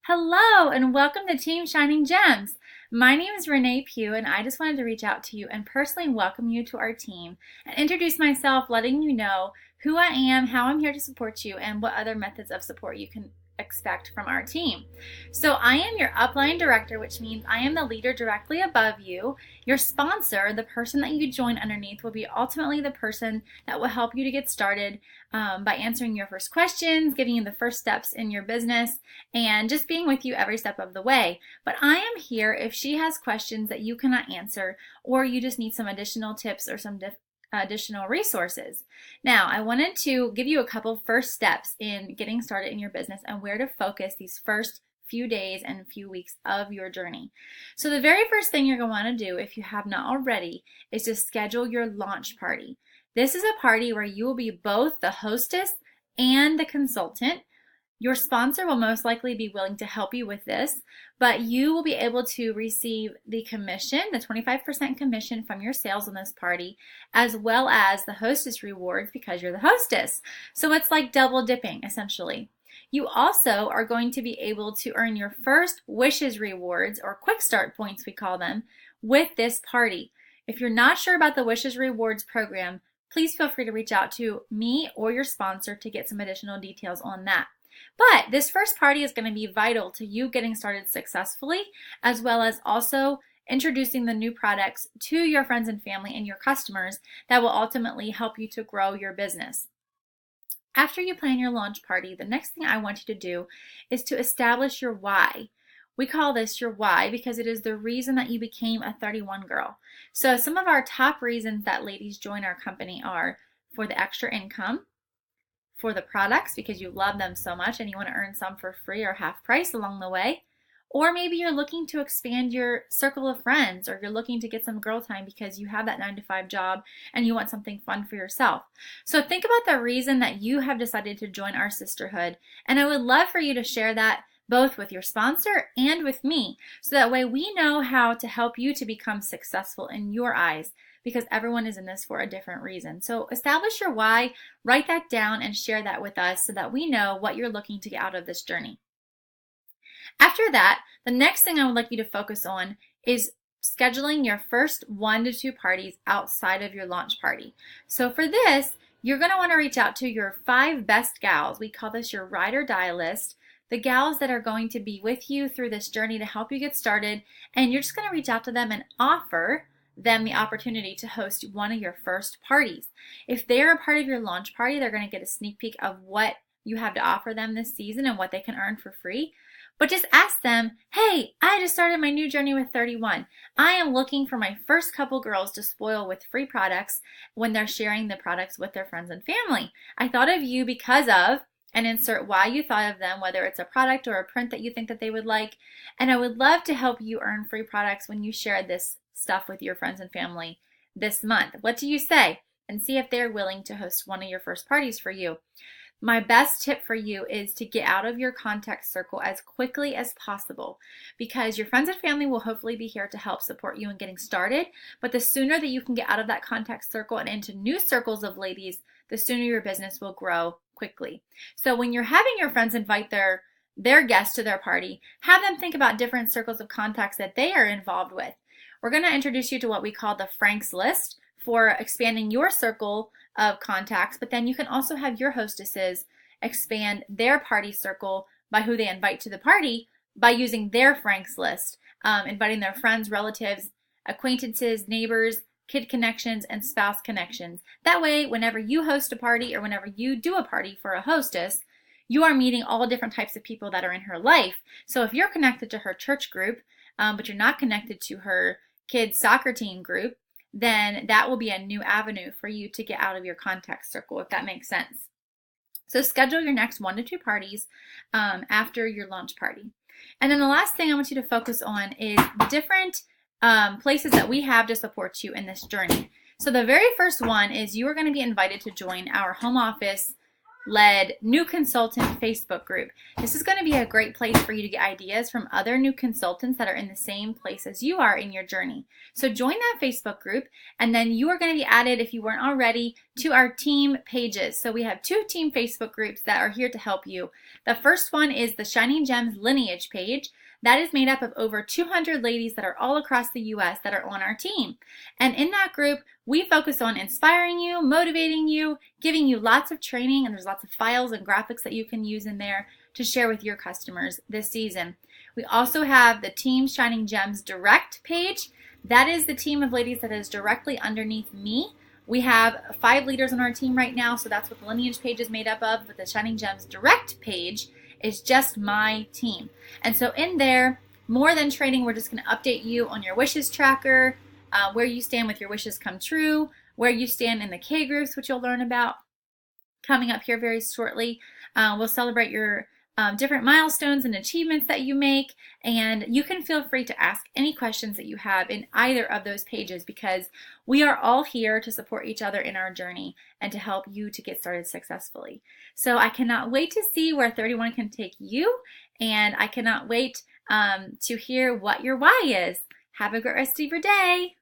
Hello and welcome to Team Shining Gems. My name is Renee Pugh and I just wanted to reach out to you and personally welcome you to our team and introduce myself, letting you know who I am, how I'm here to support you, and what other methods of support you can expect from our team. So I am your upline director, which means I am the leader directly above you. Your sponsor, the person that you join underneath, will be ultimately the person that will help you to get started by answering your first questions, giving you the first steps in your business, and just being with you every step of the way. But I am here if she has questions that you cannot answer, or you just need some additional tips or some additional resources. Now, I wanted to give you a couple first steps in getting started in your business and where to focus these first few days and few weeks of your journey. So the very first thing you're going to want to do, if you have not already, is to schedule your launch party. This is a party where you will be both the hostess and the consultant. Your sponsor will most likely be willing to help you with this, but you will be able to receive the commission, the 25% commission from your sales on this party, as well as the hostess rewards because you're the hostess. So it's like double dipping, essentially. You also are going to be able to earn your first wishes rewards, or quick start points we call them, with this party. If you're not sure about the wishes rewards program, please feel free to reach out to me or your sponsor to get some additional details on that. But this first party is going to be vital to you getting started successfully, as well as also introducing the new products to your friends and family and your customers that will ultimately help you to grow your business. After you plan your launch party, the next thing I want you to do is to establish your why. We call this your why because it is the reason that you became a 31 girl. So some of our top reasons that ladies join our company are for the extra income, for the products because you love them so much and you want to earn some for free or half price along the way, or maybe you're looking to expand your circle of friends, or you're looking to get some girl time because you have that 9-to-5 job and you want something fun for yourself. So think about the reason that you have decided to join our sisterhood, and I would love for you to share that both with your sponsor and with me, so that way we know how to help you to become successful in your eyes, because everyone is in this for a different reason. So establish your why, write that down, and share that with us so that we know what you're looking to get out of this journey. After that, the next thing I would like you to focus on is scheduling your first 1 to 2 parties outside of your launch party. So for this, you're going to want to reach out to your 5 best gals. We call this your ride or die list. The gals that are going to be with you through this journey to help you get started, and you're just going to reach out to them and offer them the opportunity to host one of your first parties. If they're a part of your launch party, they're going to get a sneak peek of what you have to offer them this season and what they can earn for free. But just ask them, hey, I just started my new journey with 31. I am looking for my first couple girls to spoil with free products when they're sharing the products with their friends and family. I thought of you because of, and insert why you thought of them, whether it's a product or a print that you think that they would like. And I would love to help you earn free products when you share this stuff with your friends and family this month. What do you say? And see if they're willing to host one of your first parties for you. My best tip for you is to get out of your contact circle as quickly as possible, because your friends and family will hopefully be here to help support you in getting started. But the sooner that you can get out of that contact circle and into new circles of ladies, the sooner your business will grow quickly. So when you're having your friends invite their guests to their party, have them think about different circles of contacts that they are involved with. We're going to introduce you to what we call the Frank's List for expanding your circle of contacts, but then you can also have your hostesses expand their party circle by who they invite to the party by using their Frank's List, inviting their friends, relatives, acquaintances, neighbors, kid connections, and spouse connections. That way, whenever you host a party or whenever you do a party for a hostess, you are meeting all different types of people that are in her life. So if you're connected to her church group, but you're not connected to her kids' soccer team group, then that will be a new avenue for you to get out of your contact circle, if that makes sense. So schedule your next 1 to 2 parties after your launch party. And then the last thing I want you to focus on is the different places that we have to support you in this journey. So the very first one is you are going to be invited to join our home office led new consultant Facebook group. This is going to be a great place for you to get ideas from other new consultants that are in the same place as you are in your journey. So join that Facebook group, and then you are going to be added, if you weren't already, to our team pages. So we have 2 team Facebook groups that are here to help you. The first one is the Shining Gems Lineage page. That is made up of over 200 ladies that are all across the U.S. that are on our team. And in that group, we focus on inspiring you, motivating you, giving you lots of training, and there's lots of files and graphics that you can use in there to share with your customers this season. We also have the Team Shining Gems Direct page. That is the team of ladies that is directly underneath me. We have 5 leaders on our team right now, so that's what the Lineage page is made up of, but the Shining Gems Direct page is just my team. And so in there, more than training, we're just going to update you on your wishes tracker, where you stand with your wishes come true, where you stand in the K groups, which you'll learn about coming up here very shortly. We'll celebrate your different milestones and achievements that you make, and you can feel free to ask any questions that you have in either of those pages, because we are all here to support each other in our journey and to help you to get started successfully. So I cannot wait to see where 31 can take you, and I cannot wait to hear what your why is. Have a great rest of your day.